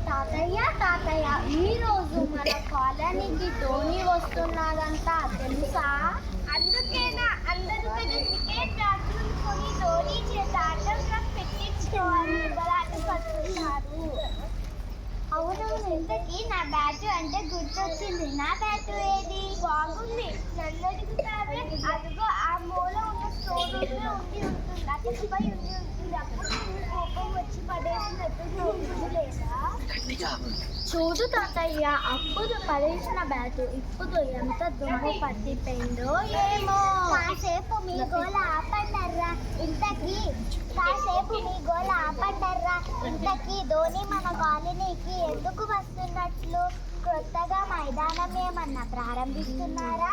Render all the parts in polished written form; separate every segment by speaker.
Speaker 1: తాతయ్య తాతయ్య, ఈరోజు మన కాలనీకి ధోని వస్తున్నాడంట, తెలుసా? అందుకేనా అందరూ క్రికెట్ బ్యాట్లు కొని ధోని చేత ఆటోగ్రాఫ్ పెట్టించుకోవాలి పడుతున్నారు. అవునవును, ఇంతకీ నా బ్యాటు అంటే గుర్తొచ్చింది. నా బ్యాటు ఏది? బాగుంది, నన్ను అడుగుతావే. అదిగో ఆ మూల ఉన్న స్టోర్ రూమ్లో ఉండి ఉంటుంది, అతనిపై ఉండి ఉంటుంది. అప్పుడు కోపం వచ్చి పడేసినట్టు చూస్తుంది లేదా? చూడు తాతయ్య, అప్పుడు పడేసిన బ్యాటు ఇప్పుడు ఎంత దుమ్ము పట్టిపోయిందో ఏమో. కాసేపు మీ గోల ఆపండర్రా ఇంతకీ ధోని మన కాలనీకి ఎందుకు వస్తున్నట్లు? కొత్తగా మైదానం ఏమన్నా ప్రారంభిస్తున్నారా?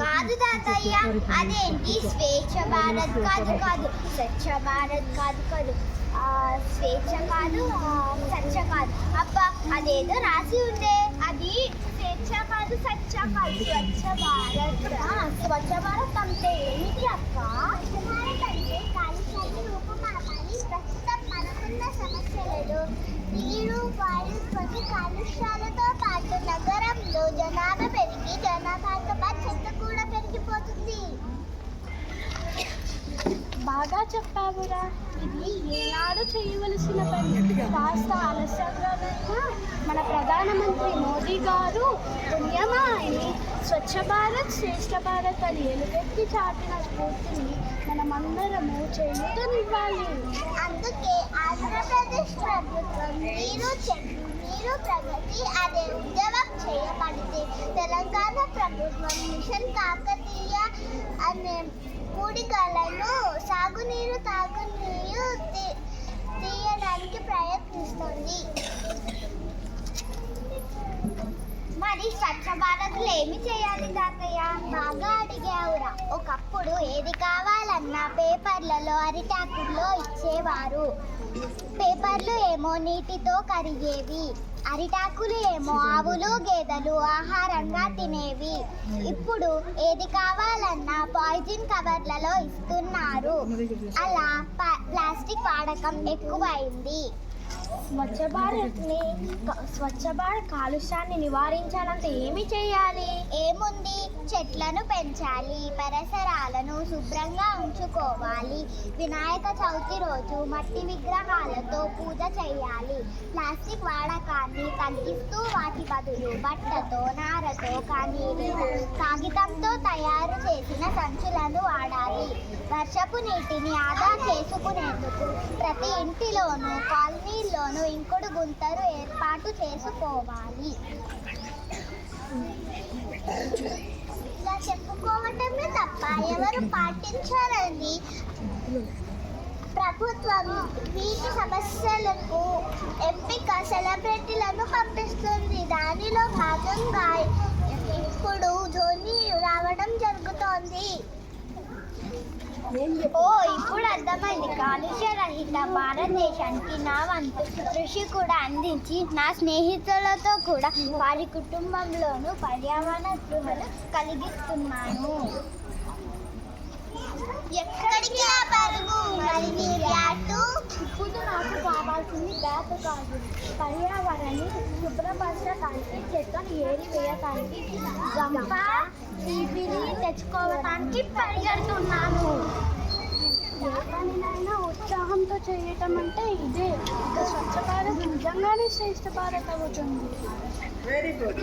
Speaker 1: కాదు తాతయ్య, అదేంటి స్వేచ్ఛ భారత్ కాదు, స్వచ్ఛ భారత్ కాదు, స్వేచ్ఛ కాదు, స్వచ్ఛ కాదు. అబ్బా, అదేదో రాసి ఉందే. అది స్వేచ్ఛ కాదు, స్వచ్ఛ కాదు, స్వచ్ఛ భారత్. స్వచ్ఛ భారత్ అంటే ఏమిటి అక్క? భారత్ అంటే కాలుష్యాన్ని రూపుమాపాలి. ప్రస్తుతం మనకున్న సమస్యలలో నీరు, వాయు, ధ్వని కాలుష్యాలతో పాటు నగరంలో జనాభా పెరిగి జనాభాతో పాటు చెత్త కూడా పెరిగిపోతుంది. బాగా చెప్పావురా, ఇది ఏనాడు చేయవలసిన పని. కాస్త ఆలస్యంగా మన ప్రధానమంత్రి మోదీ గారు పుణ్యమాని స్వచ్ఛ భారత్ శ్రేష్ఠ భారత్ అని ఎలుగెత్తి చాటిన స్ఫూర్తిని మనమందరము చేయుటనివ్వాలి. అందుకే ఆంధ్రప్రదేశ్ ప్రభుత్వం నీరు ప్రగతి అనే ఉద్యమం చేయబడింది. తెలంగాణ ప్రభుత్వం మిషన్ కాకతీయ అనే కూడికలను సాగునీరు తాగునీరు తీయడానికి ప్రయత్నిస్తుంది. మరి స్వచ్ఛ భారత్లో ఏమి చేయాలి తాతయ్య? బాగా అడిగావురా. ఒకప్పుడు ఏది కావాలన్నా పేపర్లలో అరిటాకుల్లో ఇచ్చేవారు. పేపర్లు ఏమో నీటితో కరిగేవి, అరిటాకులు ఏమో ఆవులు గేదెలు ఆహారంగా తినేవి. ఇప్పుడు ఏది కావాలన్నా పాయిజన్ కవర్లలో ఇస్తున్నారు. అలా ప్లాస్టిక్ వాడకం ఎక్కువైంది. స్వచ్ఛ భారత్ కాలుష్యాన్ని నివారించాలంటే ఏమి చేయాలి? ఏముంది, చెట్లను పెంచాలి, పరిసరాలను శుభ్రంగా ఉంచుకోవాలి. వినాయక చవితి రోజు మట్టి విగ్రహాలతో పూజ చేయాలి. ప్లాస్టిక్ వాడకాన్ని తగ్గిస్తూ వాటి బదులు బట్టతో, నారతో కానీ కాగితంతో తయారు చేసిన సంచులను వాడాలి. వర్షపు నీటిని ఆదా చేసుకునేందుకు ప్రతి ఇంటిలోనూ కాలనీల్లోనూ ఇంకుడు గుంతలు ఏర్పాటు చేసుకోవాలి. ఇలా చెప్పుకోవటమే తప్ప ఎవరు పాటించాలని ప్రభుత్వం వీటి సమస్యలకు ఎంపిక సెలబ్రిటీలను పంపిస్తుంది. దానిలో భాగంగా ఇప్పుడు ధోని రావడం జరుగుతోంది. ఇప్పుడు అర్థమైంది. కాలుష్య రహిత భారతదేశానికి నా వంతు కృషి కూడా అందించి నా స్నేహితులతో కూడా వారి కుటుంబంలోనూ పర్యావరణ స్పృహలు కలిగిస్తున్నాను. ఎక్కడికి ఆ పరుగు? మరి నీ బ్యాటు? ఇప్పుడు నాకు కావాల్సింది బ్యాట్ కాదు, పర్యావరణాన్ని శుభ్రపరచడానికి, చెత్తను ఏరి వేయటానికి, గంప టీవీని తెచ్చుకోవటానికి పరిగెడుతున్నాను. ఏ పనినైనా ఉత్సాహంతో చేయటం అంటే ఇదే. ఇక స్వచ్ఛ భారత్ నిజంగానే శ్రేష్ఠ భారత్ అవుతుంది. Very good.